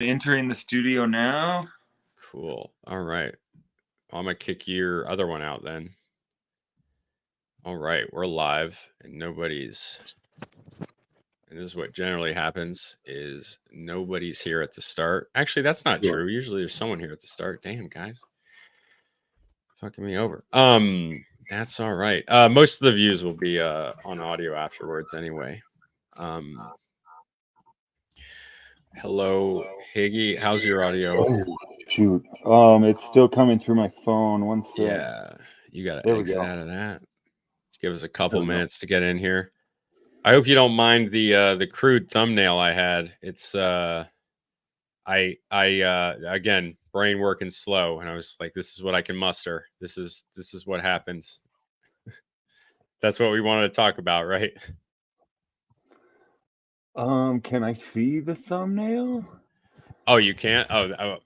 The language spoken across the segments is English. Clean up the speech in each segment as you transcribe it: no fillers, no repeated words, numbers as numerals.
Entering the studio now. Cool. All right. I'm going to kick your other one out then. All right. We're live and nobody's. And this is what generally happens is nobody's here at the start. Actually, that's not Sure. true. Usually there's someone here at the start. Damn, guys. Fucking me over. That's all right. Most of the views will be on audio afterwards anyway. Hello, Higgy. How's your audio? Oh, shoot. It's still coming through my phone. One sec. Yeah, you got to There we exit go. out of that. Let's give us a couple There we go. minutes to get in here. I hope you don't mind the crude thumbnail I had. It's again, brain working slow, and I was like, this is what I can muster. This is what happens. That's what we wanted to talk about, right? Can I see the thumbnail? Oh, you can't? Oh,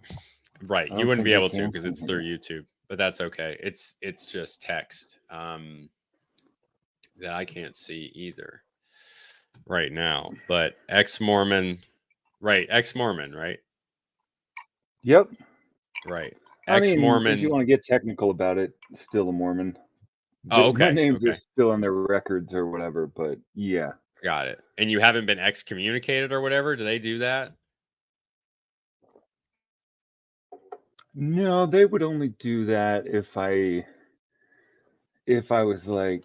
right. I You don't wouldn't think be I able to can because see it's it. through YouTube, but that's okay. It's just text that I can't see either right now. But ex-Mormon, right? Ex-Mormon, right? Yep. Right. I mean, if you Ex-Mormon. want to get technical about it, still a Mormon. Oh, My okay. names are Okay. still on their records or whatever, but yeah. Got it. And you haven't been excommunicated or whatever? Do they do that? No, they would only do that if I was like,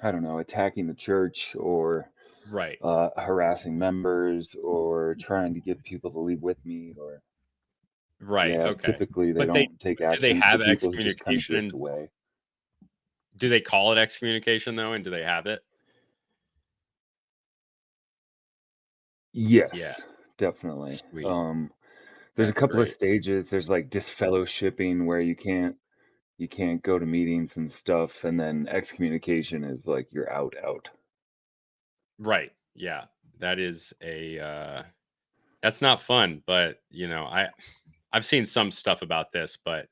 I don't know, attacking the church or Right. harassing members or trying to get people to leave with me or Right. yeah, Okay. typically they But don't take do they action for have people who just kind of excommunication drift and away. do they call it excommunication though? And do they have it? Yes, Yeah. definitely. Sweet. There's a That's couple of great. stages. There's like disfellowshipping where you can't go to meetings and stuff, and then excommunication is like you're out. Right. Yeah. That is that's not fun, but I've seen some stuff about this, but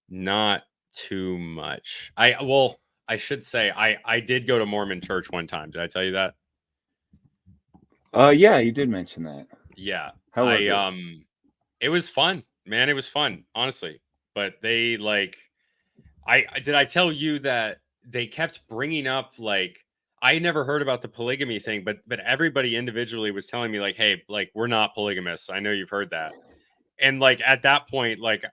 not too much. I should say I did go to Mormon church one time. Did I tell you that? Yeah, you did mention that. Yeah. How was it? It was fun, man. It was fun, honestly. But they I tell you that they kept bringing up like I never heard about the polygamy thing, but everybody individually was telling me like, hey, like we're not polygamists. I know you've heard that. And like at that point, like I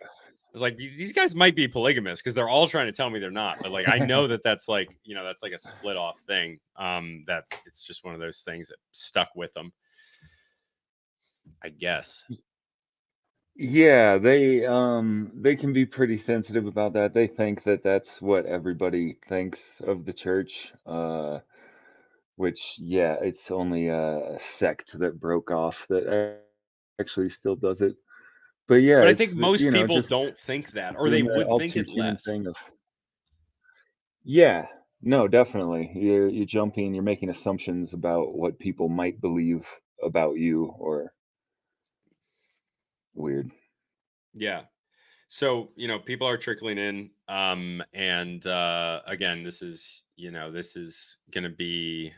was like, these guys might be polygamous because they're all trying to tell me they're not. But like I know that that's like, that's like a split off thing. That it's just one of those things that stuck with them, I guess. Yeah, they can be pretty sensitive about that. They think that that's what everybody thinks of the church. Which yeah, it's only a sect that broke off that actually still does it. But yeah, But I it's think most people just don't think that, or they doing the would all think too it human less. thing of yeah, no, definitely. You're jumping, you're making assumptions about what people might believe about you or weird. Yeah. So, people are trickling in. And again, this is gonna be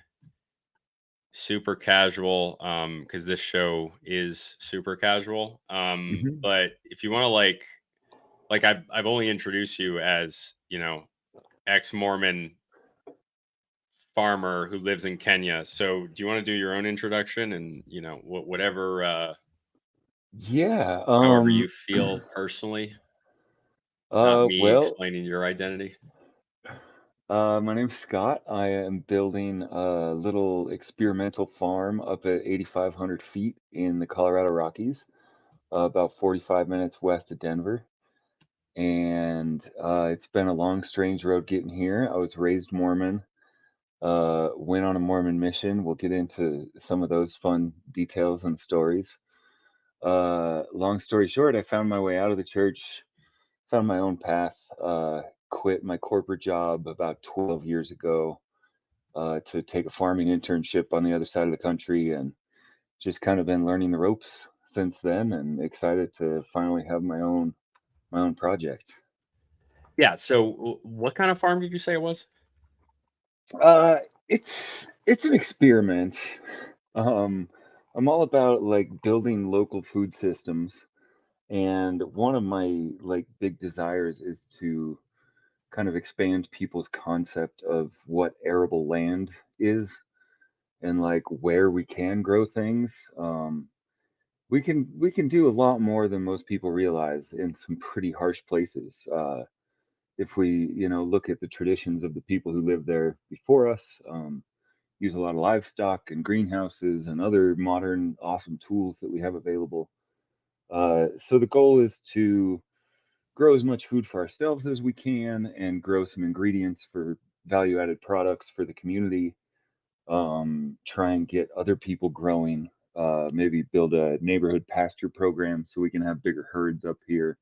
super casual, because this show is super casual. Hmm. But if you want to like I've only introduced you as, ex-Mormon farmer who lives in Kenya. So do you want to do your own introduction and whatever Yeah, however you feel personally, not me well, explaining your identity? my name's Scott. I am building a little experimental farm up at 8,500 feet in the Colorado Rockies, about 45 minutes west of Denver. And it's been a long, strange road getting here. I was raised Mormon, went on a Mormon mission. We'll get into some of those fun details and stories. Long story short, I found my way out of the church, found my own path, quit my corporate job about 12 years ago to take a farming internship on the other side of the country and just kind of been learning the ropes since then and excited to finally have my own project. Yeah. So what kind of farm did you say it was? Uh, it's an experiment. Um, I'm all about like building local food systems, and one of my like big desires is to kind of expand people's concept of what arable land is and like where we can grow things. We can do a lot more than most people realize in some pretty harsh places. If we, look at the traditions of the people who lived there before us, use a lot of livestock and greenhouses and other modern awesome tools that we have available. So the goal is to grow as much food for ourselves as we can and grow some ingredients for value added products for the community. Try and get other people growing. Maybe build a neighborhood pasture program so we can have bigger herds up here.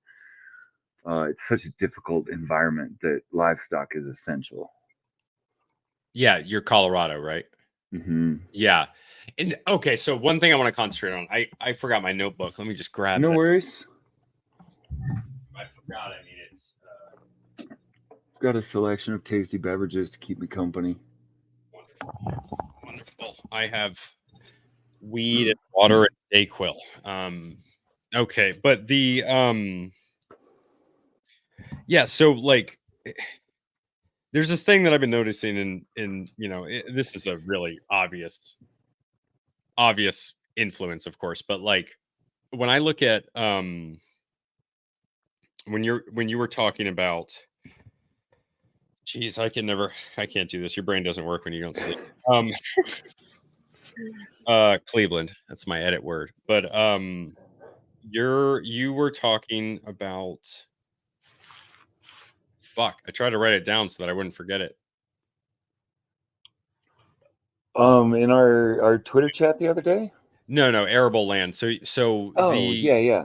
It's such a difficult environment that livestock is essential. Yeah, you're Colorado, right? Hmm. Yeah. And okay, so one thing I want to concentrate on. I forgot my notebook. Let me just grab No that. worries. I forgot. I mean, it's I've got a selection of tasty beverages to keep me company. wonderful. I have weed and water and Dayquil. Okay, but the yeah, so like there's this thing that I've been noticing in this is a really obvious influence, of course, but like when I look at when you were talking about, geez, I can't do this. Your brain doesn't work when you don't sleep. Um Cleveland, that's my edit word. But you were talking about, fuck, I tried to write it down so that I wouldn't forget it. In our Twitter chat the other day. No, arable land. So Oh yeah.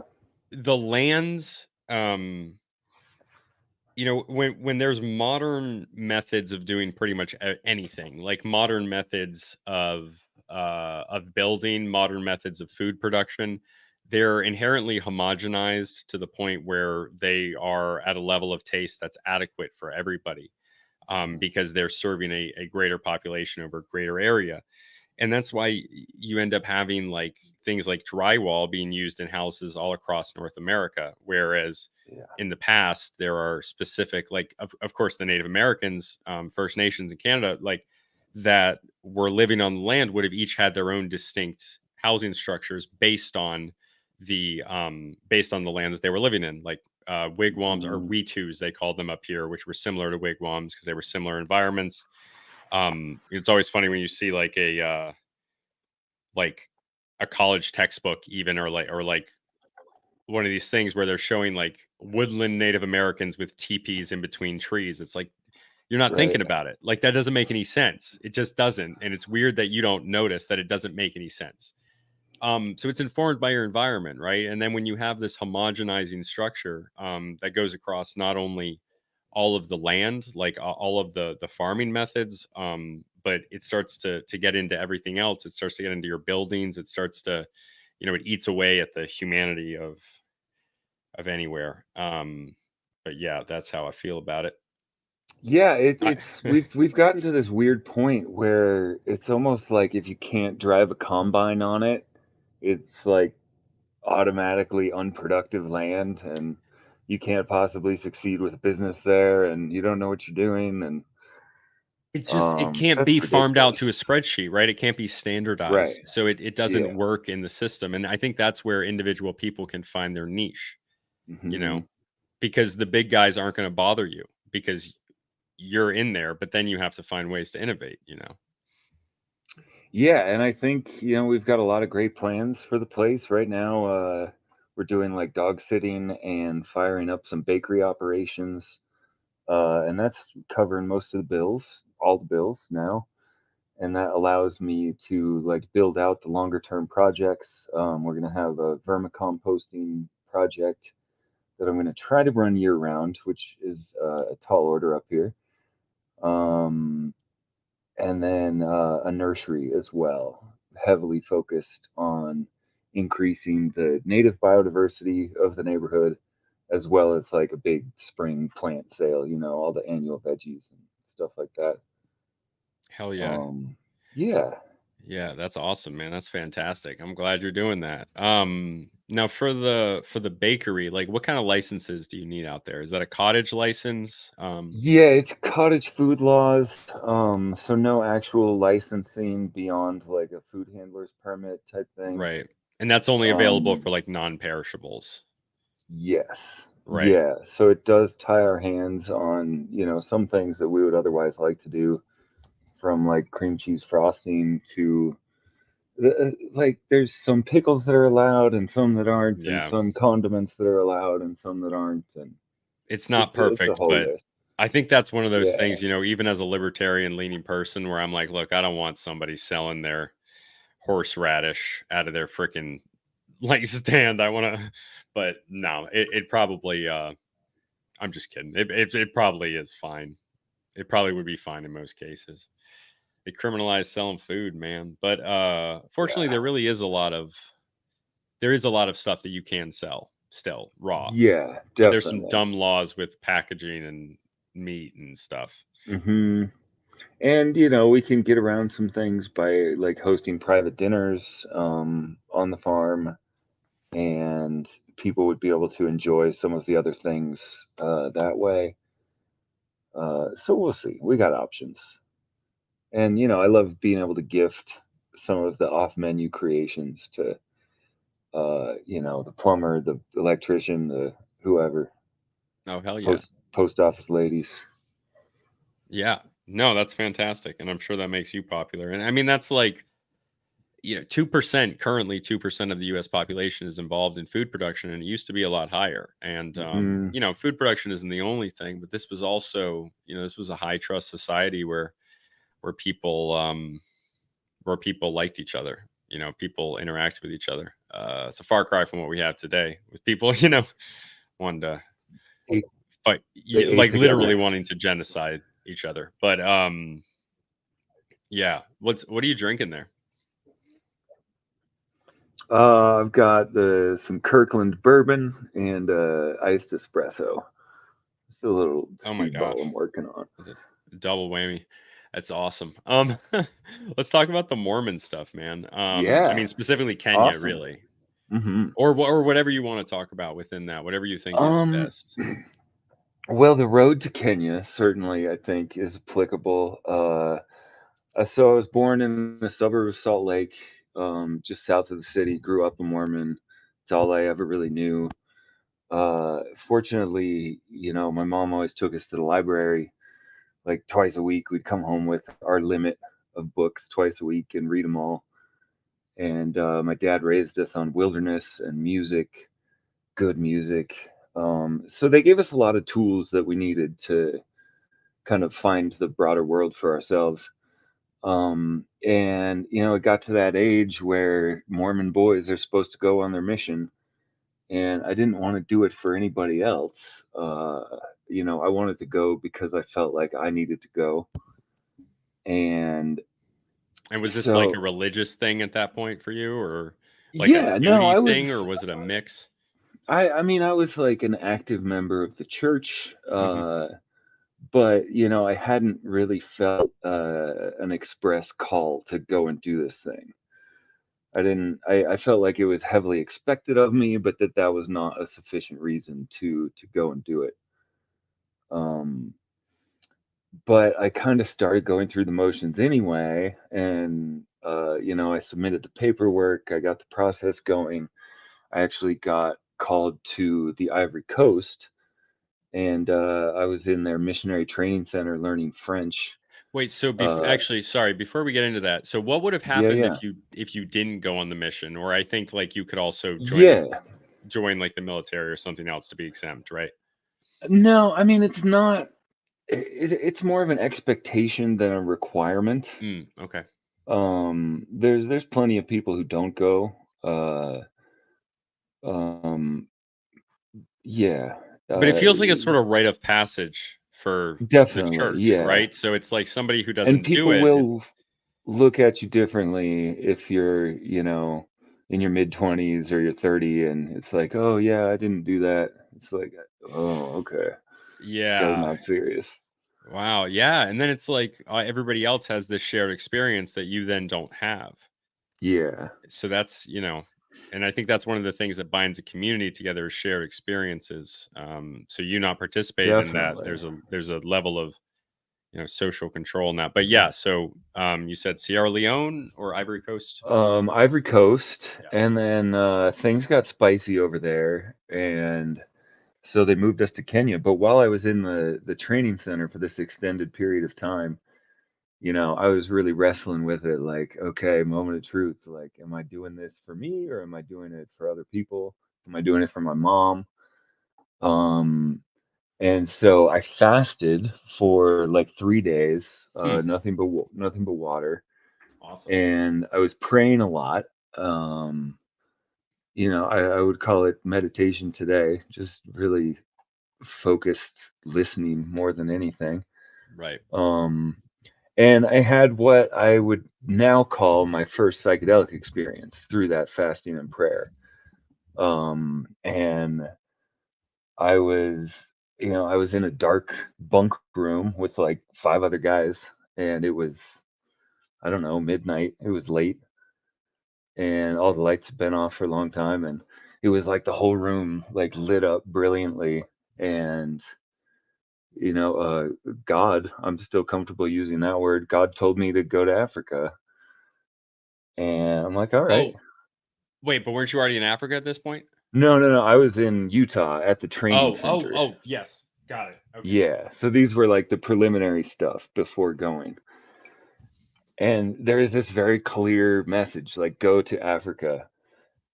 the lands, when there's modern methods of doing pretty much anything, like modern methods of building, modern methods of food production, they're inherently homogenized to the point where they are at a level of taste that's adequate for everybody, because they're serving a greater population over a greater area. And that's why you end up having like things like drywall being used in houses all across North America, whereas Yeah. in the past there are specific, like of course the Native Americans, First Nations in Canada, like that were living on the land would have each had their own distinct housing structures based on the land that they were living in, like wigwams, or Mhm. wetus they called them up here, which were similar to wigwams because they were similar environments. It's always funny when you see like a college textbook even, or like one of these things where they're showing like woodland Native Americans with teepees in between trees. It's like you're not Right. thinking about it. Like that doesn't make any sense. It just doesn't. And it's weird that you don't notice that it doesn't make any sense. So it's informed by your environment, right? And then when you have this homogenizing structure, that goes across not only all of the land, like all of the farming methods, but it starts to get into everything else. It starts to get into your buildings. It starts to, it eats away at the humanity of anywhere. But yeah, that's how I feel about it. Yeah, I, it's we've gotten to this weird point where it's almost like if you can't drive a combine on it, it's like automatically unproductive land, and you can't possibly succeed with a business there, and you don't know what you're doing, and it can't be that's farmed out to a ridiculous. spreadsheet, right? It can't be standardized. Right. So it doesn't Yeah. work in the system. And I think that's where individual people can find their niche, you Hmm. know, because the big guys aren't going to bother you because you're in there, but then you have to find ways to innovate. Yeah, and I think, we've got a lot of great plans for the place right now. We're doing like dog sitting and firing up some bakery operations. And that's covering most of the bills, all the bills now. And that allows me to like build out the longer term projects. We're going to have a vermicomposting project that I'm going to try to run year round, which is a tall order up here. Um, and then a nursery as well, heavily focused on increasing the native biodiversity of the neighborhood, as well as like a big spring plant sale, all the annual veggies and stuff like that. Hell yeah. Um, yeah. Yeah, that's awesome, man. That's fantastic. I'm glad you're doing that. Now for the bakery, like what kind of licenses do you need out there? Is that a cottage license? Yeah, it's cottage food laws. So no actual licensing beyond like a food handler's permit type thing. Right. And that's only available Um, for like non-perishables, yes. right? Yeah. So it does tie our hands on, some things that we would otherwise like to do, from like cream cheese frosting to like there's some pickles that are allowed and some that aren't, and Yeah. some condiments that are allowed and some that aren't, and It's not it's a perfect, whole but list. I think that's one of those Yeah. things, even as a libertarian leaning person where I'm like, look, I don't want somebody selling their horseradish out of their freaking like stand. I want to, but no, it probably, I'm just kidding. It probably is fine. It probably would be fine in most cases. They criminalize selling food, man. But fortunately, Yeah. there is a lot of stuff that you can sell still raw. Yeah, But there's some definitely. dumb laws with packaging and meat and stuff. Hmm. And we can get around some things by like hosting private dinners on the farm, and people would be able to enjoy some of the other things that way. So we'll see. We got options. And I love being able to gift some of the off-menu creations to the plumber, the electrician, the whoever, Oh hell yeah. post office ladies. Yeah. No, that's fantastic. And I'm sure that makes you popular. And I mean that's like 2% currently 2% of the US population is involved in food production and it used to be a lot higher. And Hmm. food production isn't the only thing, but this was also, this was a high trust society where people where people liked each other. People interact with each other. It's a far cry from what we have today with people, wanting to Ate, fight, they ate like literally together. wanting to genocide each other. But yeah, what are you drinking there? I've got some Kirkland bourbon and iced espresso. It's a little Oh my speedball I'm gosh, working on. is it double whammy? That's awesome. Let's talk about the Mormon stuff, man. I Yeah, mean specifically Kenya, awesome. really, Hmm. or whatever you want to talk about within that, whatever you think is Um, best. well, the road to Kenya certainly I think is applicable. So I was born in the suburb of Salt Lake, just south of the city. Grew up a Mormon. It's all I ever really knew. Fortunately, my mom always took us to the library like twice a week. We'd come home with our limit of books twice a week and read them all. And my dad raised us on wilderness and music, good music. So they gave us a lot of tools that we needed to kind of find the broader world for ourselves. And it got to that age where Mormon boys are supposed to go on their mission, and I didn't want to do it for anybody else. I wanted to go because I felt like I needed to go. And And was this like a so, religious thing at that point for you, or like a yeah, no, duty I thing, or was. was it a mix? I mean, I was like an active member of the church, Hmm. but I hadn't really felt an express call to go and do this thing. I didn't. I felt like it was heavily expected of me, but that was not a sufficient reason to go and do it. Um, but I kind of started going through the motions anyway, and I submitted the paperwork. I got the process going. I actually got called to the Ivory Coast, and I was in their missionary training center learning French. Wait, so Uh, actually, sorry, before we get into that, so what would have yeah, happened yeah, if you didn't go on the mission? Or I think like you could also yeah. join like the military or something else to be exempt, right? No, I mean it's not. It's more of an expectation than a requirement. Okay. There's plenty of people who don't go. Um, yeah, But it uh, feels like a sort of rite of passage for the definitely, church, yeah. right? So it's like somebody who And doesn't do people it is will look at you differently if you're, in your mid 20s or you're 30, and it's like, oh yeah, I didn't do that. It's like, oh, okay, this guy's yeah. not serious. Wow. Yeah. And then it's like everybody else has this shared experience that you then don't have. Yeah, So that's, and I think that's one of the things that binds a community together is shared experiences. So you not participating in that, definitely. there's a level of, social control in that. But yeah, so you said Sierra Leone or Ivory Coast? Ivory Coast, Yeah. and then things got spicy over there, and so they moved us to Kenya. But while I was in the training center for this extended period of time, I was really wrestling with it, like, okay, moment of truth, like, am I doing this for me or am I doing it for other people? Am I doing it for my mom? Um, and so I fasted for like 3 days, Hmm. nothing but water, Awesome. and I was praying a lot. Um, I would call it meditation today, just really focused listening more than anything. Right. Um, and I had what I would now call my first psychedelic experience through that fasting and prayer. And I was in a dark bunk room with like five other guys, and it was, I don't know, midnight. It was late, and all the lights had been off for a long time, and it was like the whole room like lit up brilliantly. And God, I'm still comfortable using that word. God told me to go to Africa, and I'm like, all right. Oh, wait, but weren't you already in Africa at this point? No, no, no. I was in Utah at the training center. Oh, yes. Got it. Okay. Yeah. So these were like the preliminary stuff before going. And there is this very clear message, like, go to Africa.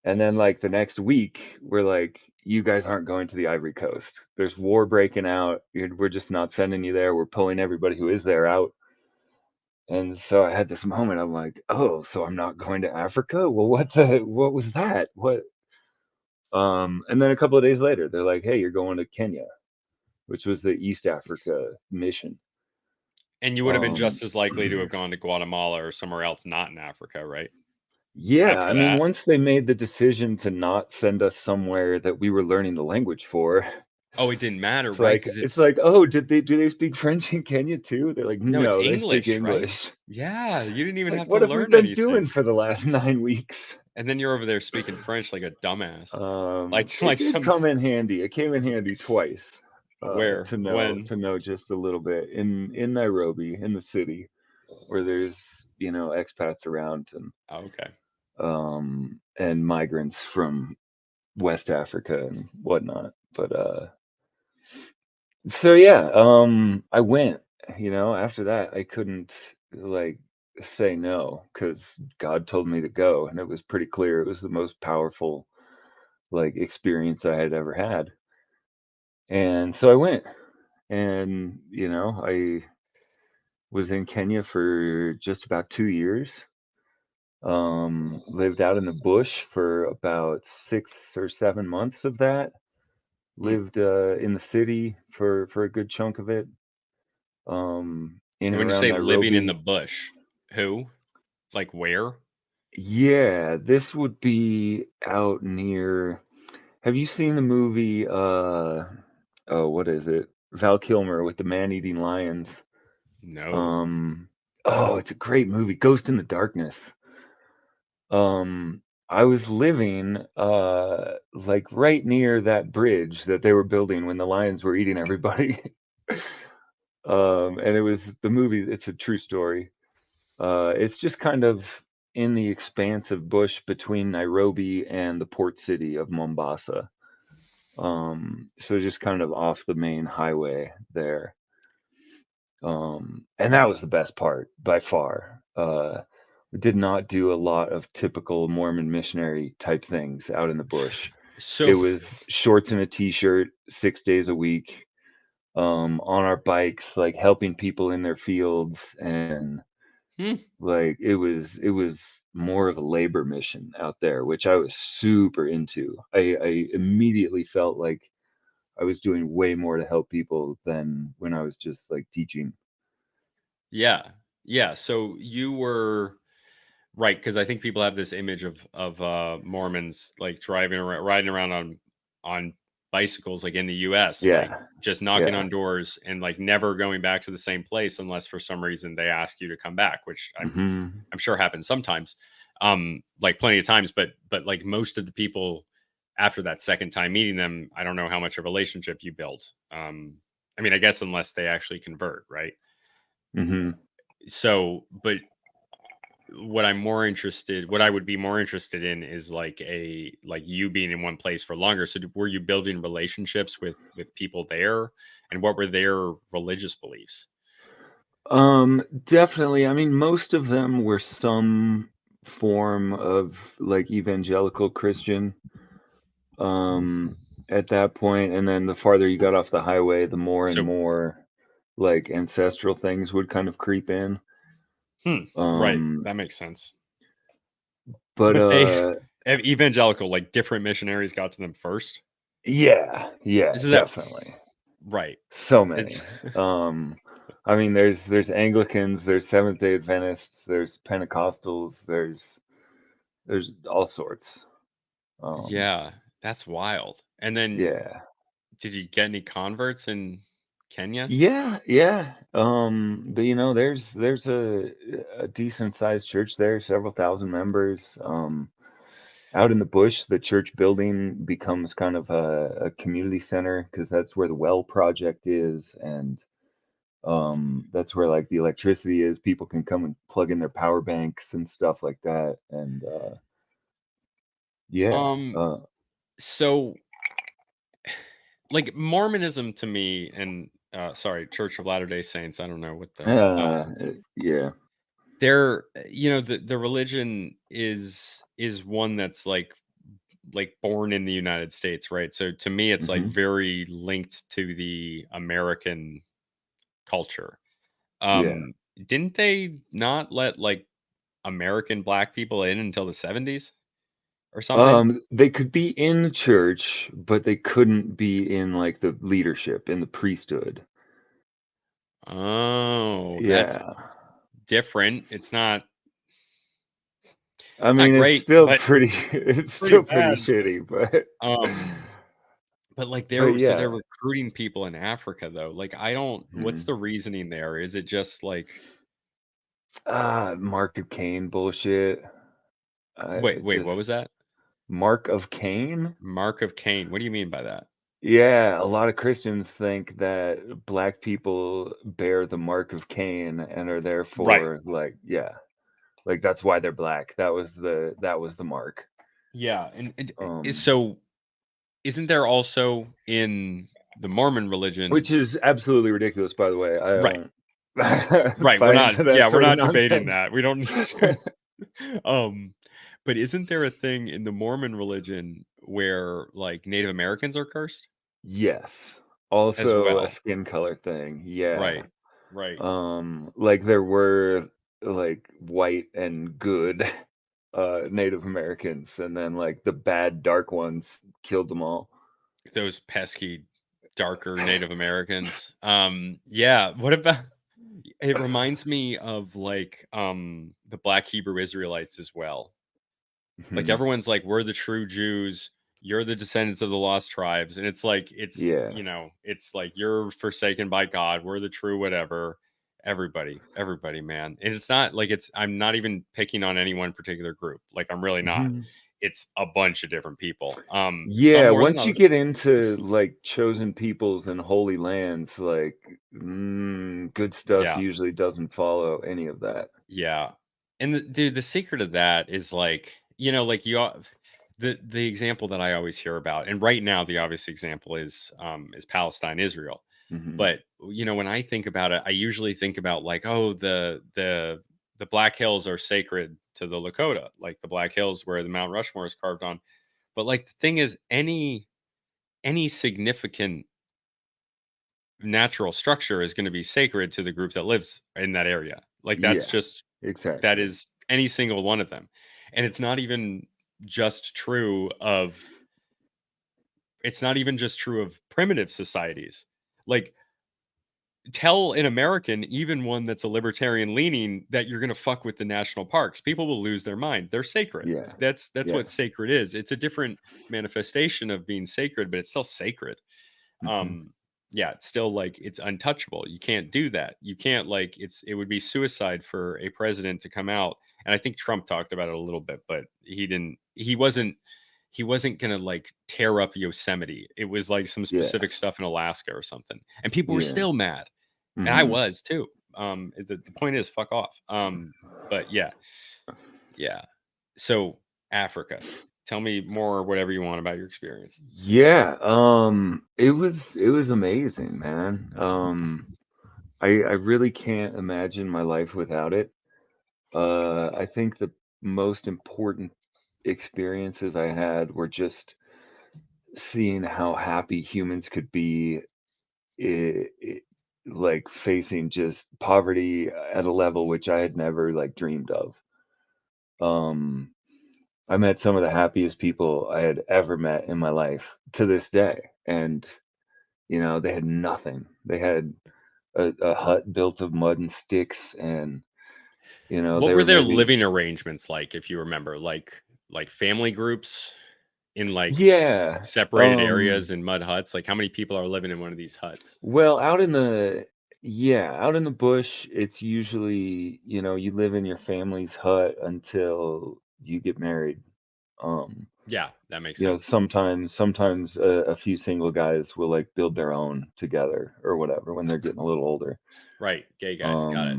And then, like, the next week, we're like, you guys aren't going to the Ivory Coast. There's war breaking out. We're just not sending you there. We're pulling everybody who is there out. And so I had this moment. I'm like, oh, so I'm not going to Africa? Well, what was that? What? And then a couple of days later, they're like, hey, you're going to Kenya, which was the East Africa mission. And you would have been Um, just as likely to have gone to Guatemala or somewhere else not in Africa, right? yeah, After I mean, that. once they made the decision to not send us somewhere that we were learning the language for, Oh, it didn't matter, it's right? like Because it's it's like, oh, do they speak French in Kenya too? They're like, no, it's no, they speak English, right? English. Yeah, you didn't It's even like, have to what have we learn been doing anything. for the last 9 weeks? And then you're over there speaking French like a dumbass. Like It like did some come in handy. It came in handy twice, where? to know When? to know just a little bit in Nairobi, in the city, where there's expats around, Oh, okay. and migrants from West Africa and whatnot. But so yeah, I went. After that, I couldn't like say no because God told me to go, and it was pretty clear it was the most powerful like experience I had ever had. And so I went, and I was in Kenya for just about 2 years. Lived out in the bush for about 6 or 7 months of that. Hmm. Lived in the city for a good chunk of it. In And and when you around say living in the Nairobi. bush, who? Like where? Yeah, this would be out near. Have you seen the movie? Oh, what is it? Val Kilmer with the man-eating lions. No. Um, oh, it's a great movie, Ghost in the Darkness. Um, I was living like right near that bridge that they were building when the lions were eating everybody. And it was the movie, it's a true story. It's just kind of in the expanse of bush between Nairobi and the port city of Mombasa. So just kind of off the main highway there. And that was the best part by far. We did not do a lot of typical Mormon missionary type things out in the bush. It So was shorts and a t-shirt 6 days a week, on our bikes, like helping people in their fields, and hmm, like it was more of a labor mission out there, which I was super into. I immediately felt like I was doing way more to help people than when I was just like teaching. yeah. Yeah. So you were right, because I think people have this image of Mormons like driving around riding around on bicycles like in the US, like Yeah. just knocking Yeah. on doors and like never going back to the same place unless for some reason they ask you to come back, which Hmm. I'm sure happens sometimes, like plenty of times, but like most of the people after that second time meeting them, I don't know how much a relationship you build. I mean, I guess unless they actually convert, right? Hmm. So, but what I would be more interested in is like you being in one place for longer. So were you building relationships with people there, and what were their religious beliefs? Definitely. I mean, most of them were some form of like evangelical Christian, um, at that point, and then the farther you got off the highway, the more and So, more like ancestral things would kind of creep in. right, Um, that makes sense. but But they evangelical, like different missionaries got to them first. yeah, yeah, This is that definitely. right? So It's many. I mean, there's Anglicans, there's Seventh-day Adventists, there's Pentecostals, there's all sorts. Um, yeah, that's wild. And then yeah. did you get any converts in Kenya? Yeah, yeah. But there's a decent sized church there, several thousand members. Out in the bush, the church building becomes kind of a community center because that's where the well project is, and that's where like the electricity is. People can come and plug in their power banks and stuff like that. And yeah, Um, so like Mormonism to me, and sorry, Church of Latter-day Saints, I don't know what the uh, yeah. they're the religion is one that's like born in the United States, right? So to me it's like Hmm. very linked to the American culture. Yeah. Um didn't they not let like American black people in until the 70s or something? They could be in the church, but they couldn't be in like the leadership, in the priesthood. Oh, that's Yeah. different. I It's not mean, it's great, still but pretty it's pretty still pretty bad. shitty, but Um But, like, but they're yeah. recruiting people in Africa, though, like, I don't what's Mhm. the reasoning there? Is it just, like Mark of Cain bullshit. wait, what was Just that? Mark of Cain? Mark of Cain, what do you mean by that? Yeah, a lot of Christians think that black people bear the mark of Cain and are Right. therefore like, yeah, like that's why they're black. That was the mark. Yeah, and Um, so, isn't there also in the Mormon religion which is absolutely ridiculous, by the way. I right, don't right, buy into that we're sort of not debating nonsense. that, we don't need to. Um, but isn't there a thing in the Mormon religion where, like, Native Americans are cursed Yes. as Also a well? skin color thing. Yeah. Right, right. Like there were like white and good Native Americans, and then like the bad dark ones killed them all. Those pesky darker Native Americans. Yeah, what about it reminds me of like the Black Hebrew Israelites as well. Like Mhm. everyone's like, we're the true Jews, you're the descendants of the lost tribes. And it's like Yeah. it's like you're forsaken by God, we're the true whatever. Everybody, man. And it's not like I'm not even picking on any one particular group. Like I'm really not. Mhm. It's a bunch of different people. Some Yeah, more than once you others. get into like chosen peoples and holy lands, like good stuff Yeah. usually doesn't follow any of that. Yeah. And dude, the secret of that is like, like the example that I always hear about, and right now the obvious example is Palestine, Israel. Hmm. But when I think about it, I usually think about like, oh, the Black Hills are sacred to the Lakota, like the Black Hills where the Mount Rushmore is carved on. But like the thing is, any significant natural structure is going to be sacred to the group that lives in that area. Like that's Yeah, just that exactly. is any single one of them. And it's not even just true of primitive societies. Like tell an American, even one that's a libertarian leaning, that you're going to fuck with the national parks. People will lose their mind. They're sacred. Yeah. That's Yeah. what sacred is. It's a different manifestation of being sacred, but it's still sacred. Mhm. Yeah, it's still like it's untouchable. You can't do that. You can't like it would be suicide for a president to come out. And I think Trump talked about it a little bit, but he wasn't gonna like tear up Yosemite. It was like some Yeah. specific stuff in Alaska or something. And people were Yeah. still mad. And I Mhm. was too. The point is fuck off. But yeah. Yeah. So Africa. Tell me more whatever you want about your experience. Yeah, it was amazing, man. I really can't imagine my life without it. I think the most important experiences I had were just seeing how happy humans could be, I like facing just poverty at a level which I had never like dreamed of. Um, I met some of the happiest people I had ever met in my life to this day, and they had nothing. They had a hut built of mud and sticks, and What they were were their maybe living arrangements like, if you remember? Like family groups in like yeah. separated areas in mud huts? Like how many people are living in one of these huts? Well, out in the bush, it's usually, you live in your family's hut until you get married. Um, Yeah, that makes sense. sometimes a few single guys will like build their own together or whatever when they're getting a little older. Right. Gay guys. Got it.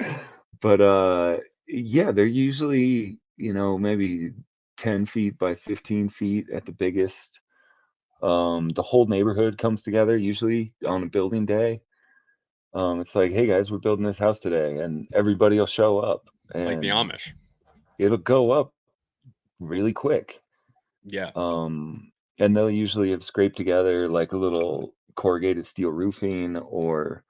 Um, but yeah, they're usually, maybe 10 feet by 15 feet at the biggest. The whole neighborhood comes together usually on a building day. It's like, hey guys, we're building this house today, and everybody will show up, Like the and Amish. it'll go up really quick. Yeah. And they'll usually have scraped together like a little corrugated steel roofing, or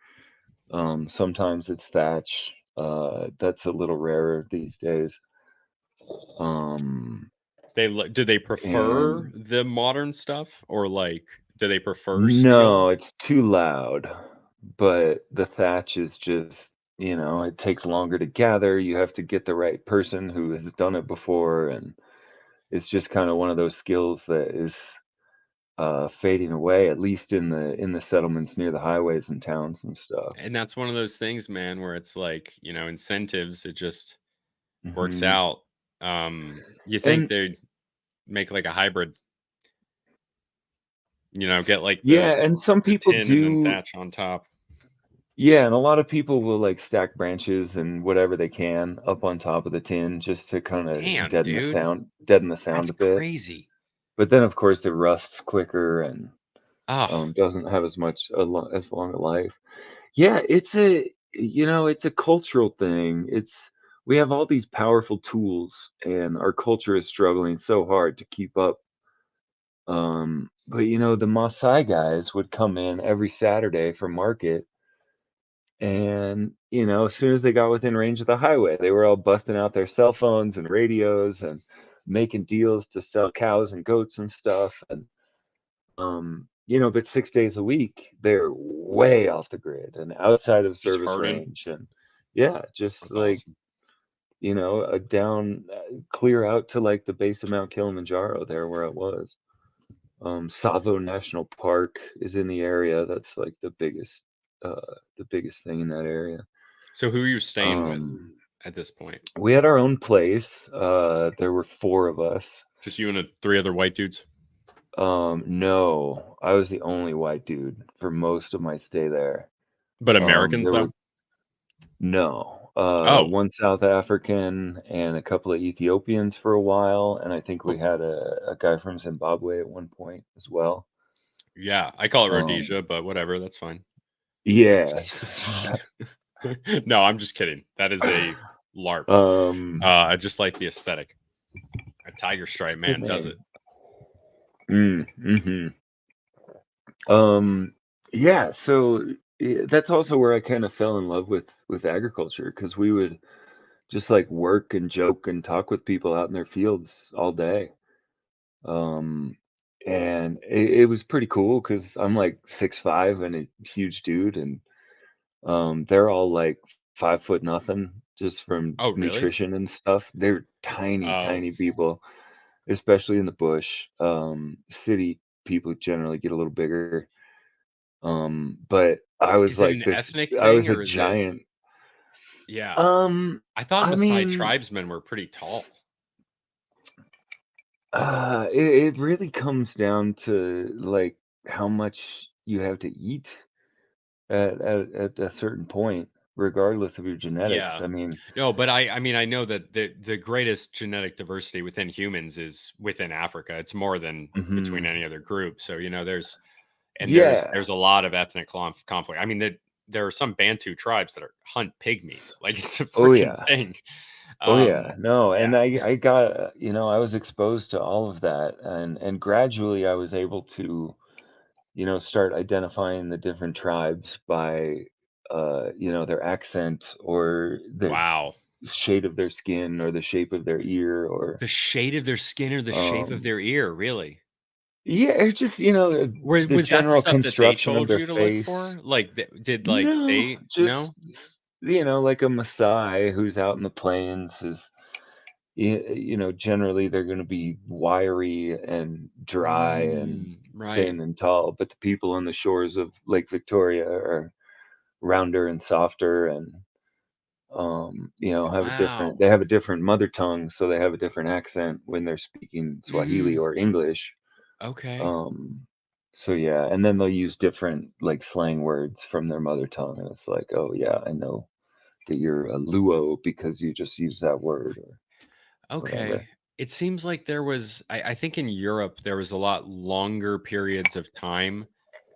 sometimes it's thatch. That's a little rarer these days. Um, Do they prefer and the modern stuff, or like do they prefer steel? no, it's too loud, but the thatch is just, it takes longer to gather. You have to get the right person who has done it before, and it's just kind of one of those skills that is fading away, at least in the settlements near the highways and towns and stuff. And that's one of those things, man, where it's like, incentives, it just works Hmm. out. You think And they'd make like a hybrid, get like the yeah, and some the people tin and then do. thatch on top. Yeah, and a lot of people will like stack branches and whatever they can up on top of the tin just to kind of Damn, dude. deaden the sound That's a bit. crazy. But then, of course, it rusts quicker and Oh, doesn't have as long a life. Yeah, it's a cultural thing. We have all these powerful tools, and our culture is struggling so hard to keep up. But the Maasai guys would come in every Saturday for market, and as soon as they got within range of the highway, they were all busting out their cell phones and radios and making deals to sell cows and goats and stuff. And but 6 days a week, they're way off the grid and outside of just service harden. range. And yeah, just That's like, awesome. clear out to like the base of Mount Kilimanjaro there where it was. Tsavo National Park is in the area. That's like uh, the biggest thing in that area. So who are you staying with Um, at this point? we had our own place. There were four of us. Just you and three other white dudes? No, I was the only white dude for most of my stay there. But Americans There though? were no, Oh, one South African and a couple of Ethiopians for a while, and I think we oh, had a guy from Zimbabwe at one point as well. yeah. I call it Um, Rhodesia, but whatever, that's fine. yes. No, I'm just kidding. That is a LARP. I just like the aesthetic. A tiger It's stripe a good man does name. it. Mm-hmm. Um, yeah, so that's also where I kind of fell in love with agriculture, because we would just like work and joke and talk with people out in their fields all day. Um, and it was pretty cool because I'm like 6'5" and a huge dude, and they're all like 5 foot nothing just from Oh, really? nutrition and stuff. They're tiny, Oh, tiny people, especially in the bush. City people generally get a little bigger. But I was is it like an this, ethnic I thing was a or is it? giant. Yeah, Um, I thought I Maasai mean, tribesmen were pretty tall. it really comes down to like how much you have to eat at a certain point, regardless of your genetics. Yeah. I mean, No, but I mean, I know that the greatest genetic diversity within humans is within Africa. It's more than between mhm. any other group. So, there's and Yeah. there's a lot of ethnic conflict. I mean, there are some Bantu tribes that hunt pygmies. Like it's a Oh freaking yeah. thing. Oh yeah. No, Yeah. and I got, I was exposed to all of that, and gradually I was able to, start identifying the different tribes by, their accent or the Wow. shade of their skin or the shape of their ear or, The shade of their skin or the shape of um, their ear, really? yeah, it's just, the Was that the general stuff that they construction of told their you to look face. for? Like, did like No, they just, no? like a Maasai who's out in the plains is, generally they're going to be wiry and dry and Right. thin and tall, but the people on the shores of Lake Victoria are rounder and softer and Wow. they have a different mother tongue, so they have a different accent when they're speaking Swahili Mm, or English. okay. Um, so yeah, and then they'll use different like slang words from their mother tongue, and it's like, oh yeah, I know that you're a Luo because you just use that word or Okay. whatever. It seems like there was I think in Europe there was a lot longer periods of time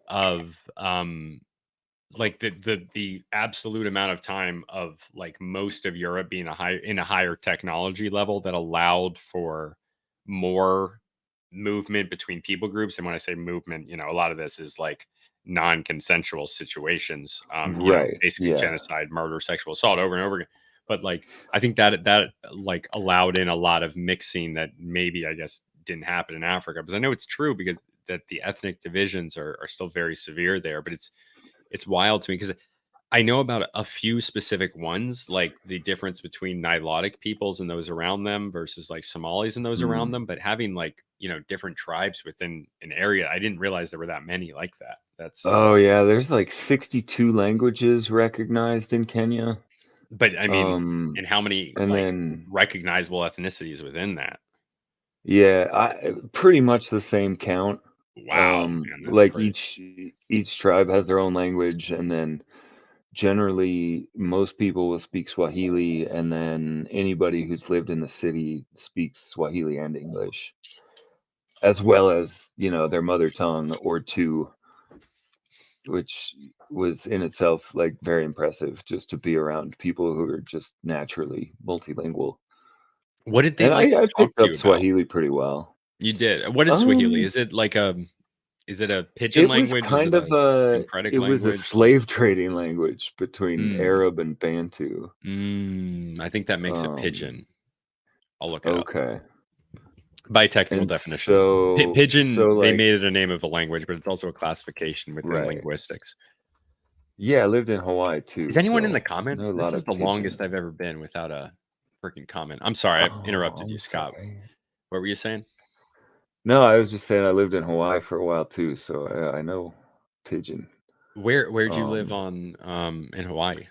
of like the absolute amount of time of like most of Europe being a higher technology level that allowed for more movement between people groups. And when I say movement, a lot of this is like non-consensual situations, Right. basically Yeah. genocide, murder, sexual assault over and over again. But like I think that like allowed in a lot of mixing that maybe I guess didn't happen in Africa. Because I know it's true because that the ethnic divisions are still very severe there, but it's wild to me because I know about a few specific ones, like the difference between Nilotic peoples and those around them versus like Somalis and those around Mm. them. But having like, different tribes within an area, I didn't realize there were that many like that. That's, Oh yeah, there's like 62 languages recognized in Kenya. but I mean, Um, and how many and like then recognizable ethnicities within that? yeah, pretty much the same count. Wow, man, that's Like crazy. each tribe has their own language, and then generally most people will speak Swahili, and then anybody who's lived in the city speaks Swahili and English, as well as, their mother tongue or two, which was in itself like very impressive just to be around people who are just naturally multilingual. What did they And like to I talk picked to up you about? Swahili pretty well. You did. What is Swahili? Um, Is it a pidgin it was language? Is it kind of a syncretic it was a language? Like, slave trading language between mm, Arab and Bantu. I think that makes it Um, pidgin. I'll look it up. okay. By technical And definition. so Pidgin, they like, made it a name of a language, but it's also a classification within right. linguistics. Yeah, I lived in Hawaii Is too, anyone in the so I know comments? a This lot is of the pigeon. longest I've ever been without a freaking comment. I'm sorry, I Oh, interrupted you, I'm Scott. sorry. What were you saying? No, I was just saying I lived in Hawaii for a while too, so I know pigeon. Where'd you live Um, on in Hawaii?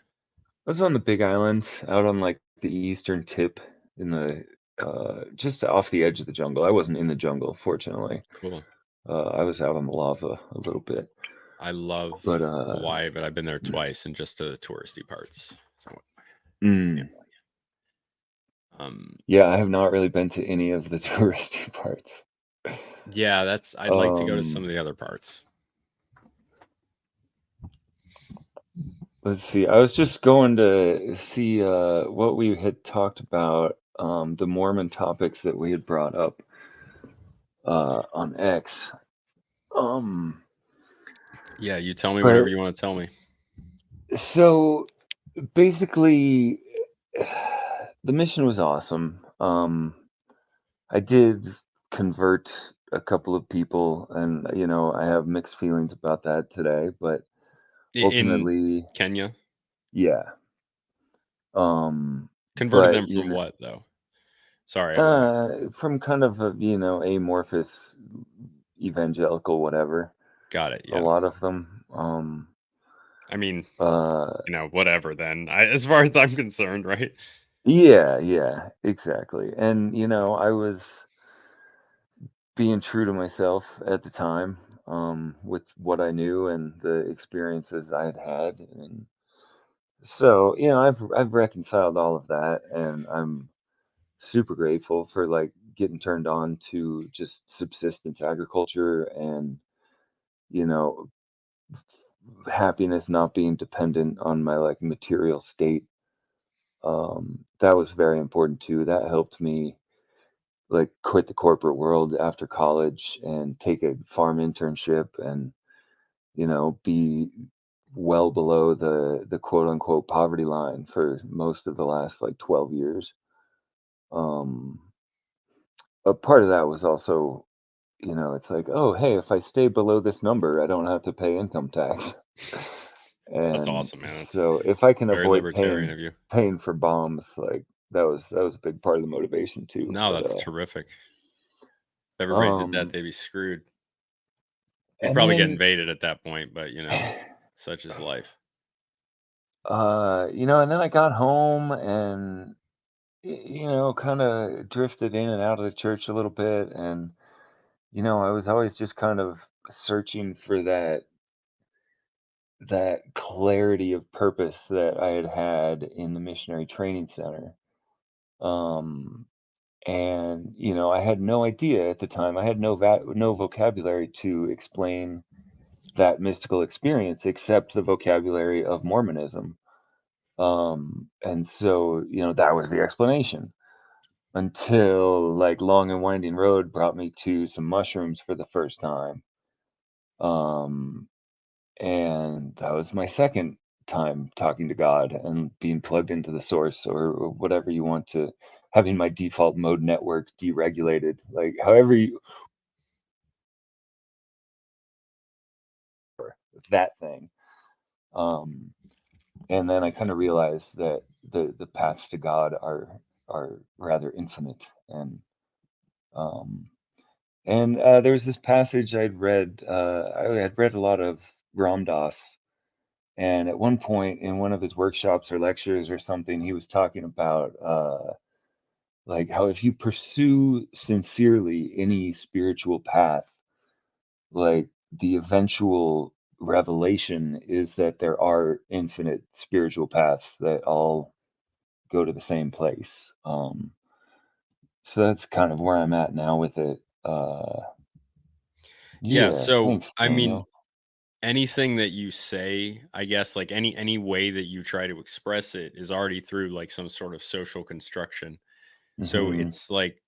I was on the Big Island, out on like the eastern tip in the just off the edge of the jungle. I wasn't in the jungle, fortunately. Cool. I was out on the lava a little bit, I love but Hawaii, but I've been there twice and just to the touristy parts. So mm, um yeah, I have not really been to any of the touristy parts. yeah, I'd like to go to some Um, of the other parts. let's see. I was just going to see what we had talked about, the Mormon topics that we had brought up on X. Um, Yeah, you tell me whatever but you want to tell me. so basically, the mission was awesome. I did convert a couple of people, and I have mixed feelings about that today. But In ultimately, Kenya? yeah. Converted But them from what, though? Sorry, from kind of a amorphous evangelical whatever. got it, A yeah. lot of them. I mean, Uh, whatever then, as far as I'm concerned, right? yeah, yeah, exactly. And I was being true to myself at the time, with what I knew and the experiences I had had, and so I've reconciled all of that, and I'm super grateful for like getting turned on to just subsistence agriculture and you know happiness not being dependent on my like material state. That was very important too. That helped me like quit the corporate world after college and take a farm internship and be well below the quote unquote poverty line for most of the last like 12 years. um a part of that was also, it's like, oh hey, if I stay below this number I don't have to pay income tax. That's And awesome, man. That's so if I can very avoid libertarian paying of you. paying for bombs, like that was a big part of the motivation too. No, But that's terrific. If everybody did that, um they'd be screwed. You'd and probably get then invaded at that point, but, such is life. and then I got home and kind of drifted in and out of the church a little bit. And, I was always just kind of searching for that clarity of purpose that I had had in the missionary training center. Um, and, I had no idea at the time. I had no vocabulary to explain that mystical experience except the vocabulary of Mormonism. And so, that was the explanation until like Long and Winding Road brought me to some mushrooms for the first time. Um, and that was my second time talking to God and being plugged into the source or whatever you want to, having my default mode network deregulated, like however you, that thing. Um, and then I kind of realized that the paths to God are rather infinite. Um, and there was this passage I'd read. I had read a lot of Ram Dass, and at one point in one of his workshops or lectures or something, he was talking about like how if you pursue sincerely any spiritual path, like the eventual revelation is that there are infinite spiritual paths that all go to the same place. So that's kind of where I'm at now with it. Yeah, Yeah, so, thanks, I mean, Daniel. anything that you say, I guess, like, any way that you try to express it is already through, like, some sort of social construction. So, Hmm. it's like,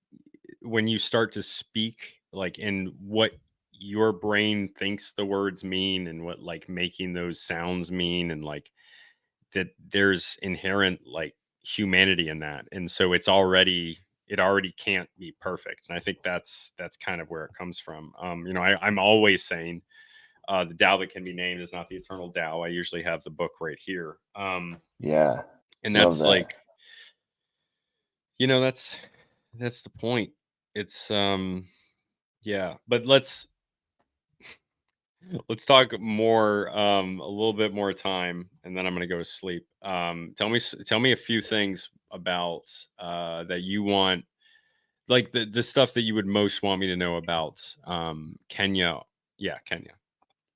when you start to speak, like, in what your brain thinks the words mean and what, like, making those sounds mean and, like, that there's inherent like humanity in that, and so it already can't be perfect, and I think that's kind of where it comes from. I'm always saying the Tao that can be named is not the eternal Tao. I usually have the book right here, Yeah, and love that's that. like, that's the point. It's yeah, but let's talk more, a little bit more time, and then I'm gonna go to sleep. Tell me a few things about that you want, like the stuff that you would most want me to know about Kenya. Yeah, Kenya.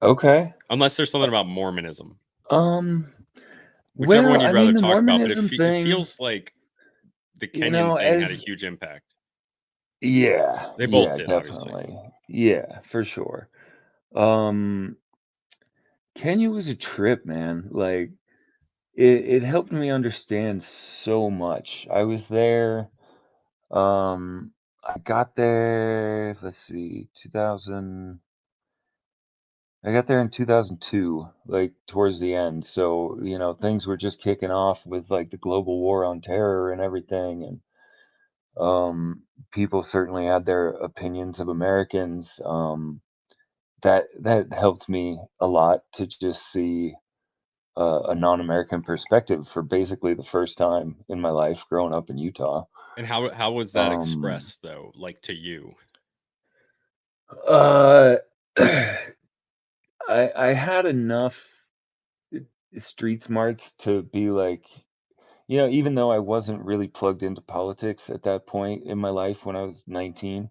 Okay. Unless there's Uh, something about Mormonism, Um, whichever one well, you'd I mean, rather the talk about. But Mormonism it thing, feels like the Kenyan thing had a as huge impact. yeah, They both yeah, did, obviously. definitely. Yeah, for sure. Um, Kenya was a trip, man. Like it helped me understand so much. I was there, I got there, let's see, 2000, I got there in 2002, like towards the end. So, things were just kicking off with like the global war on terror and everything. And People certainly had their opinions of Americans. That helped me a lot to just see a non-American perspective for basically the first time in my life growing up in Utah. And how was that Um, expressed though, like to you? uh, I had enough street smarts to be like, even though I wasn't really plugged into politics at that point in my life when I was 19,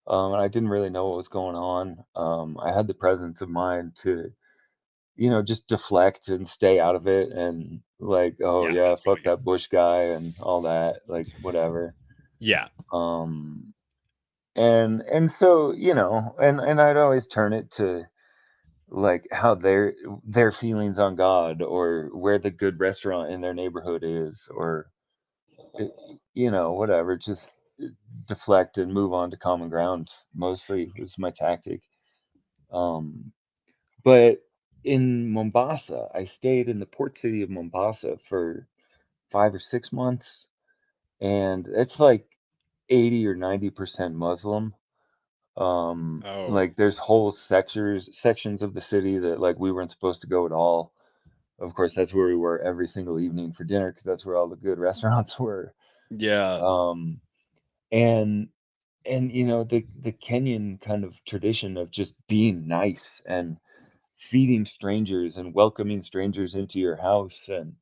and I didn't really know what was going on. I had the presence of mind to, just deflect and stay out of it and like, oh Yeah, yeah, that's really fuck good. that Bush guy and all that, like whatever. Yeah. Um, and so, and I'd always turn it to like how their feelings on God or where the good restaurant in their neighborhood is or it, whatever, just deflect and move on to common ground mostly was my tactic. Um, but in Mombasa, I stayed in the port city of Mombasa for 5 or 6 months, and it's like 80 or 90% Muslim. Oh, Like there's whole sections of the city that like we weren't supposed to go at all. Of course, that's where we were every single evening for dinner because that's where all the good restaurants were. yeah. Um, and the Kenyan kind of tradition of just being nice and feeding strangers and welcoming strangers into your house, and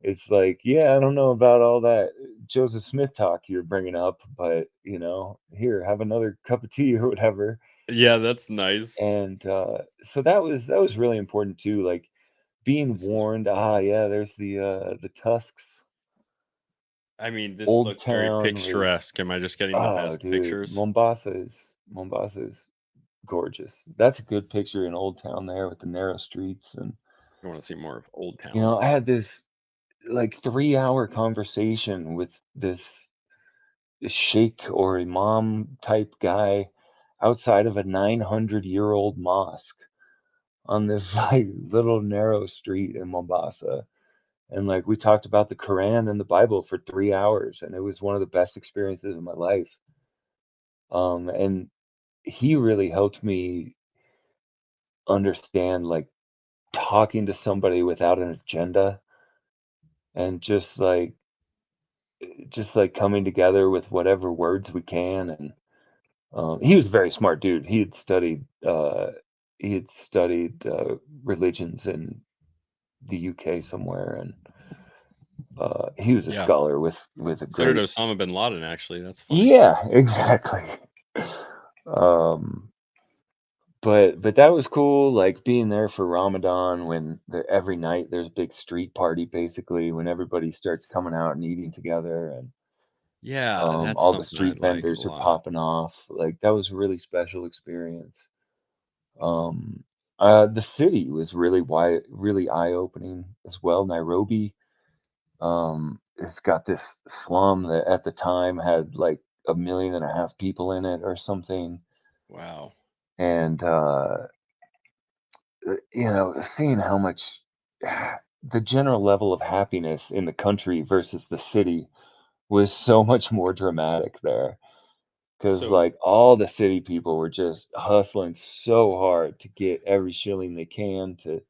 it's like, yeah, I don't know about all that Joseph Smith talk you're bringing up, but here, have another cup of tea or whatever. Yeah, that's nice. And so that was really important too, like being This is warned, yeah, there's the tusks. I mean, this Old looks very Town was, picturesque. Am I just getting the oh best dude, pictures? Mombasa is gorgeous. That's a good picture in Old Town there with the narrow streets. And I wanna see more of Old Town. I had this like 3-hour conversation with this sheikh or imam type guy outside of a 900-year-old mosque on this like little narrow street in Mombasa. And like we talked about the Quran and the Bible for 3 hours, and it was one of the best experiences of my life. And he really helped me understand like talking to somebody without an agenda and just like coming together with whatever words we can. And he was a very smart dude. He had studied religions in the UK somewhere, and he was a Yeah. scholar with a So did great. Osama bin Laden, actually, that's funny. Yeah, exactly. um but that was cool, like being there for Ramadan when every night there's a big street party basically when everybody starts coming out and eating together, and Yeah, that's all the something I street like a vendors are lot. popping off. Like that was a really special experience. Um, the city was really eye-opening as well. Nairobi, it's got this slum that at the time had like 1.5 million people in it or something, Wow. and seeing how much the general level of happiness in the country versus the city was so much more dramatic there. Because So like all the city people were just hustling so hard to get every shilling they can to,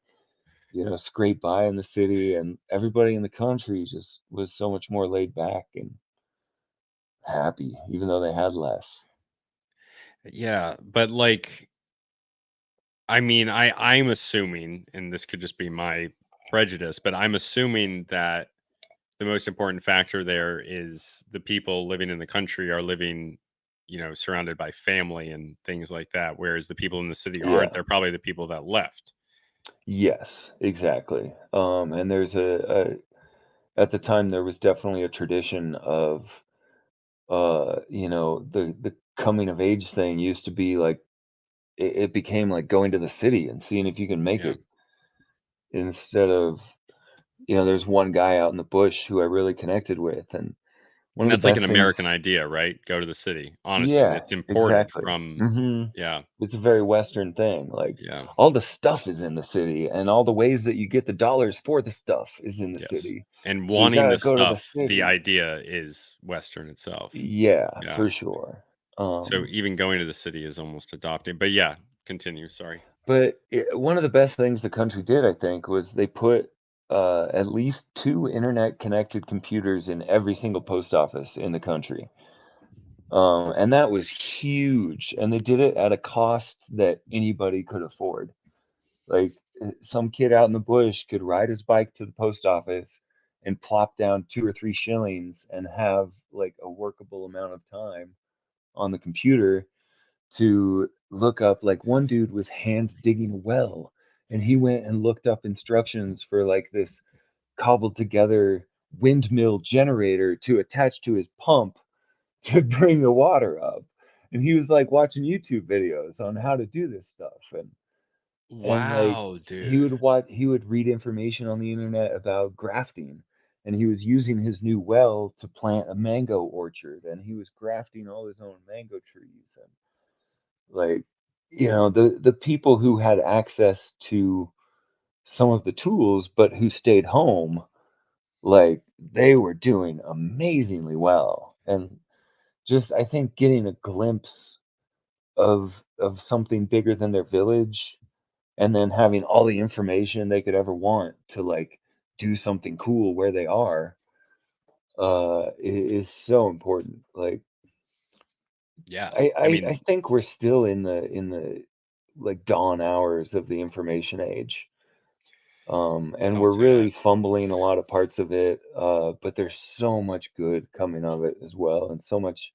scrape by in the city, and everybody in the country just was so much more laid back and happy, even though they had less. yeah, but, like, I mean, I'm assuming, and this could just be my prejudice, but I'm assuming that the most important factor there is the people living in the country are living, surrounded by family and things like that, whereas the people in the city aren't. Yeah. They're probably the people that left. Yes, exactly. And there's at the time there was definitely a tradition of the coming of age thing used to be like it became like going to the city and seeing if you can make Yeah. it instead of there's one guy out in the bush who I really connected with, and one And of the that's like best an American things. idea, right? Go to the city. Honestly, and Yeah, it's imported exactly. from. Yeah, It's a very Western thing. Like yeah, all the stuff is in the city, and all the ways that you get the dollars for the stuff is in the yes. city. And So you wanting gotta the go to the stuff, the city. idea is Western itself. Yeah, Yeah. for sure. So even going to the city is almost adopting. But yeah, continue. Sorry. But one of the best things the country did, I think, was they put at least two internet-connected computers in every single post office in the country. And that was huge. And they did it at a cost that anybody could afford. Like some kid out in the bush could ride his bike to the post office and plop down 2 or 3 shillings and have like a workable amount of time on the computer to look up. Like one dude was hand digging a well, and he went and looked up instructions for like this cobbled together windmill generator to attach to his pump to bring the water up. And he was like watching YouTube videos on how to do this stuff. And like Wow, he dude. would he would read information on the internet about grafting, and he was using his new well to plant a mango orchard, and he was grafting all his own mango trees. And like, the people who had access to some of the tools but who stayed home, like they were doing amazingly well. And just I think getting a glimpse of something bigger than their village, and then having all the information they could ever want to like do something cool where they are, is so important. Like Yeah. I, I I I mean, think we're still in the like dawn hours of the information age. And don't we're say that. really fumbling a lot of parts of it, but there's so much good coming of it as well, and so much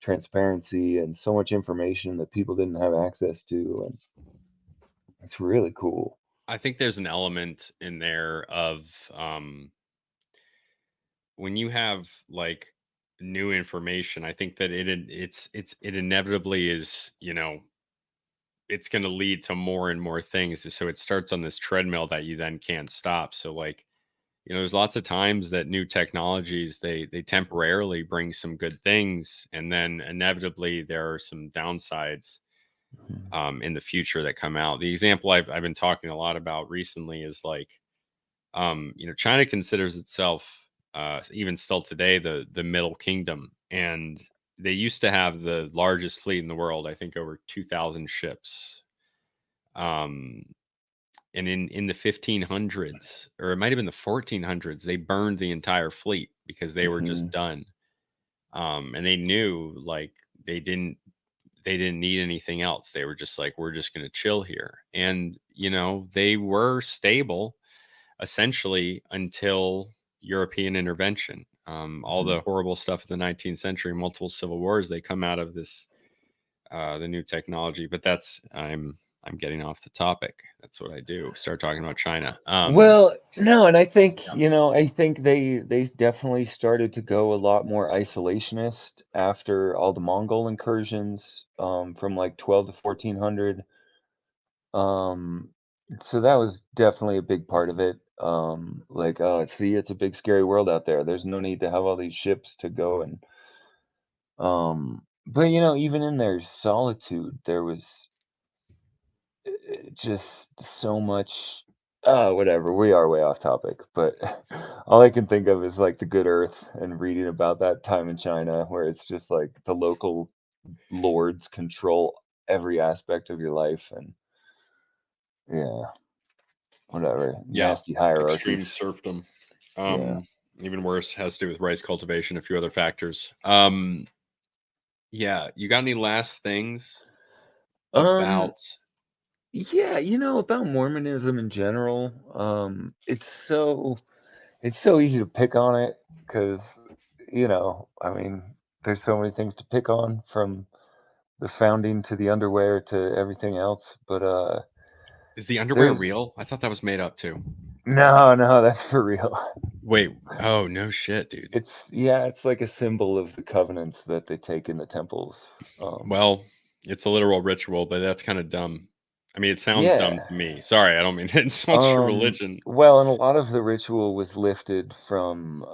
transparency and so much information that people didn't have access to, and it's really cool. I think there's an element in there of when you have like new information. I think that it inevitably is, it's going to lead to more and more things. So it starts on this treadmill that you then can't stop. So like, there's lots of times that new technologies they temporarily bring some good things, and then inevitably there are some downsides Mhm. in the future that come out. The example I've been talking a lot about recently is like, China considers itself, even still today, the Middle Kingdom, and they used to have the largest fleet in the world. I think over 2,000 ships. Um, and in the 1500s, or it might have been the 1400s, they burned the entire fleet because they were just Mhm. done. And they knew like they didn't need anything else. They were just like, we're just going to chill here. And, they were stable essentially until European intervention. All Mhm. the horrible stuff of the 19th century, multiple civil wars, they come out of this, the new technology. But I'm getting off the topic. That's what I do. Start talking about China. Well, no, and I think, Yeah. I think they definitely started to go a lot more isolationist after all the Mongol incursions, from like 12 to 1400. Um, so that was definitely a big part of it. Like, oh, see, it's a big scary world out there. There's no need to have all these ships to go. And but even in their solitude, there was just so much. Whatever. We are way off topic, but all I can think of is like the Good Earth and reading about that time in China, where it's just like the local lords control every aspect of your life, and yeah, whatever. Yeah. Nasty Extreme hierarchies. serfdom. Yeah. Even worse, has to do with rice cultivation, a few other factors. Yeah. You got any last things Um. about? Yeah. About Mormonism in general. It's so easy to pick on it because I mean, there's so many things to pick on, from the founding to the underwear to everything else. But Is the underwear there's real? I thought that was made up too. no, no, that's for real. Wait. Oh no shit, dude. It's like a symbol of the covenants that they take in the temples. Well, it's a literal ritual, but that's kind of dumb. I mean, it sounds dumb Yeah. to me. Sorry, I don't mean to insult your religion. Well, and a lot of the ritual was lifted from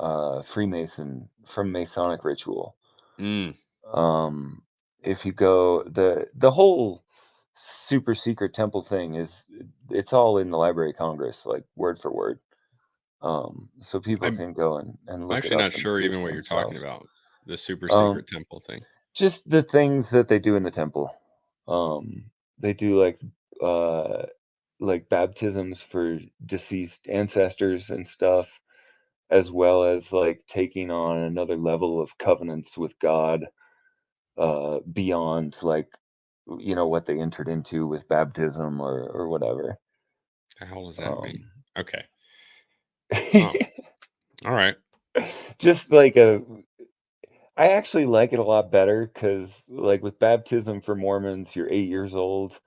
from Masonic ritual. Mm, Um, if you go the whole super secret temple thing it's all in the Library of Congress, like word for word. So people I'm can go and I'm look it actually up not and sure see it even for what you're talking themselves. about. The super Um, secret temple thing. just the things that they do in the temple. They do like baptisms for deceased ancestors and stuff, as well as like taking on another level of covenants with God, beyond like what they entered into with baptism or whatever. The hell does that mean? Um, Okay. Oh, all right. just I actually like it a lot better because like with baptism for Mormons, you're 8 years old,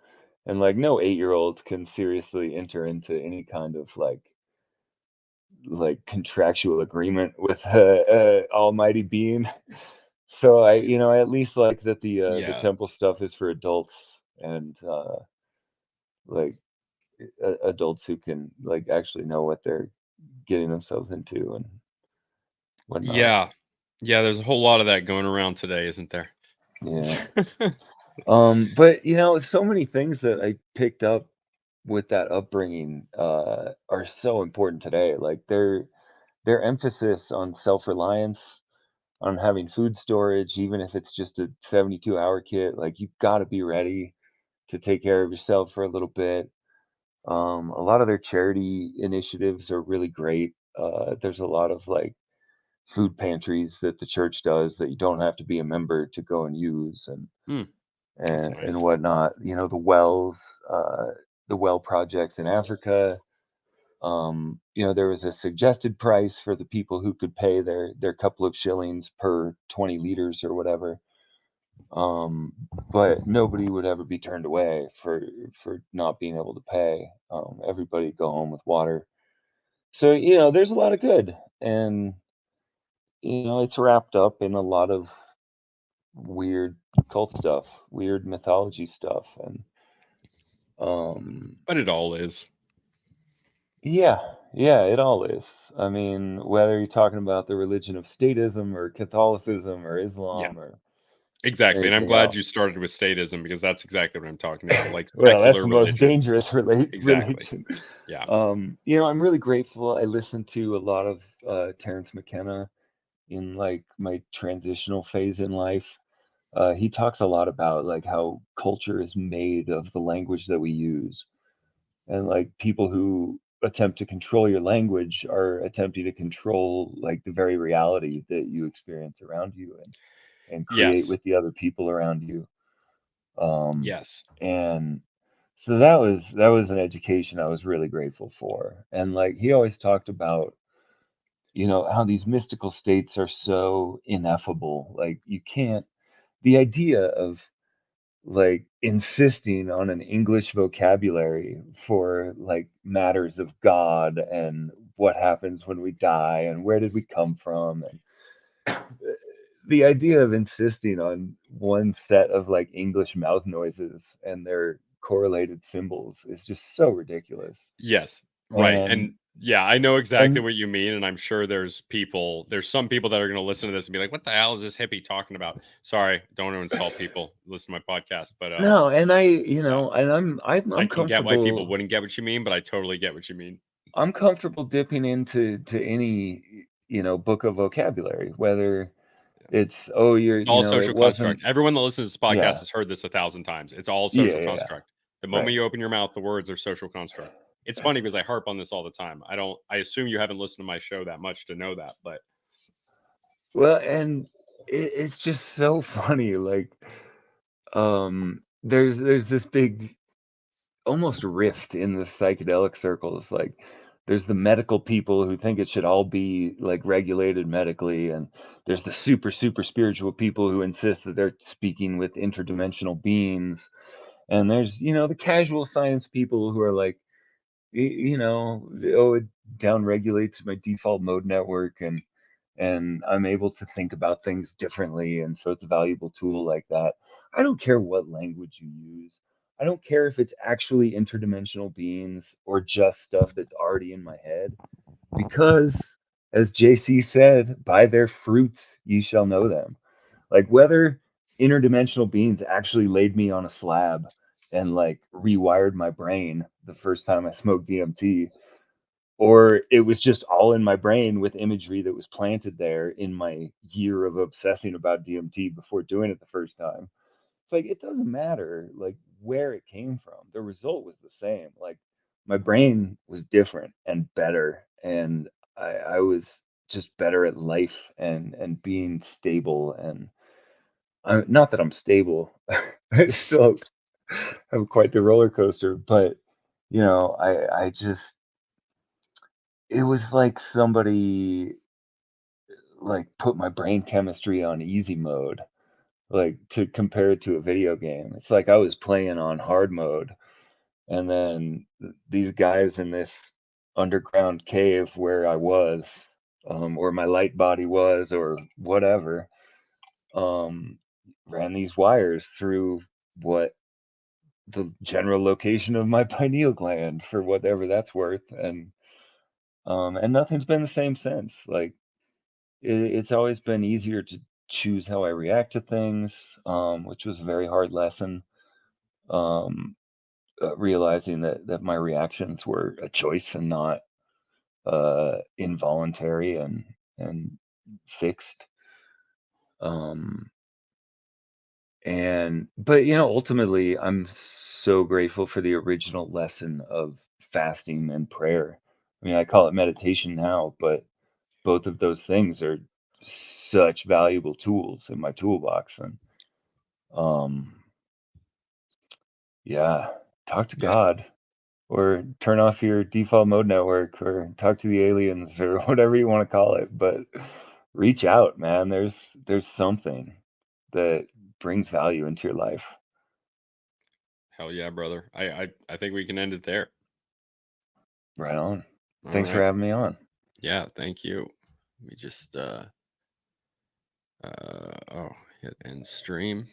and like no 8-year-old can seriously enter into any kind of like contractual agreement with almighty being. So I at least like that the Yeah. temple stuff is for adults and like adults who can like actually know what they're getting themselves into and whatnot. Yeah. Yeah, there's a whole lot of that going around today, isn't there? Yeah. But so many things that I picked up with that upbringing are so important today. Like their emphasis on self-reliance, on having food storage, even if it's just a 72-hour kit, like you've got to be ready to take care of yourself for a little bit. A lot of their charity initiatives are really great. There's a lot of like food pantries that the church does that you don't have to be a member to go and use Hmm, that's and nice. whatnot. Uh, the well projects in Africa. There was a suggested price for the people who could pay their couple of shillings per 20 liters or whatever. Um, but nobody would ever be turned away for not being able to pay. Everybody go home with water. So there's a lot of good, and it's wrapped up in a lot of weird cult stuff, weird mythology stuff, and um, But it all is. yeah, yeah, it all is. I mean, whether you're talking about the religion of statism or Catholicism or Yeah, Islam or exactly. And I'm anything glad else. you started with statism because that's exactly what I'm talking about, like Well, that's secular the most religions. dangerous Exactly. religion. Yeah. I'm really grateful. I listened to a lot of Terrence McKenna in like my transitional phase in life. He talks a lot about like how culture is made of the language that we use, and like people who attempt to control your language are attempting to control like the very reality that you experience around you and create Yes. with the other people around you. Yes. And so that was an education I was really grateful for. And like he always talked about how these mystical states are so ineffable, like you can't the idea of like insisting on an English vocabulary for like matters of God and what happens when we die and where did we come from, and the idea of insisting on one set of like English mouth noises and their correlated symbols is just so ridiculous. Yes. Right. And And yeah, I know exactly and what you mean. And I'm sure there's some people that are going to listen to this and be like, what the hell is this hippie talking about? Sorry, don't want to insult people. Listen to my podcast. But no, and yeah, I I'm can get why people comfortable. wouldn't get what you mean, but I totally get what you mean. I'm comfortable dipping into any book of vocabulary, whether it's It's all it social wasn't. construct. Everyone that listens to this podcast Yeah, has heard this 1,000 times. It's all yeah, social yeah, yeah. construct. The moment Right. you open your mouth, the words are social construct. It's funny because I harp on this all the time. I assume you haven't listened to my show that much to know that, but Well, and it's just so funny. Like, there's this big almost rift in the psychedelic circles. Like, there's the medical people who think it should all be like regulated medically, and there's the super spiritual people who insist that they're speaking with interdimensional beings, and there's the casual science people who are like, oh, it down regulates my default mode network, and I'm able to think about things differently, and so it's a valuable tool like that. I don't care what language you use. I don't care if it's actually interdimensional beings or just stuff that's already in my head, because as JC said, by their fruits ye shall know them. Like whether interdimensional beings actually laid me on a slab and like rewired my brain the first time I smoked DMT, or it was just all in my brain with imagery that was planted there in my year of obsessing about DMT before doing it the first time. It's like it doesn't matter like where it came from. The result was the same. Like my brain was different and better, and I was just better at life and being stable. And not that I'm stable. I still have quite the roller coaster, but I just it was like somebody like put my brain chemistry on easy mode, like to compare it to a video game. It's like I was playing on hard mode, and then these guys in this underground cave where I was, or my light body was, or whatever, um, ran these wires through what the general location of my pineal gland for whatever that's worth, and nothing's been the same since. Like it's always been easier to choose how I react to things, which was a very hard lesson. Um, Realizing that my reactions were a choice and not involuntary and fixed. Um, and but ultimately, I'm so grateful for the original lesson of fasting and prayer. I mean, I call it meditation now, but both of those things are such valuable tools in my toolbox. And um, yeah, talk to Yeah. God or turn off your default mode network or talk to the aliens or whatever you want to call it. But reach out, man. There's something that brings value into your life. Hell yeah, brother. I think we can end it there. Right on. All Thanks for right. having me on. Yeah, thank you. We just oh, hit end stream.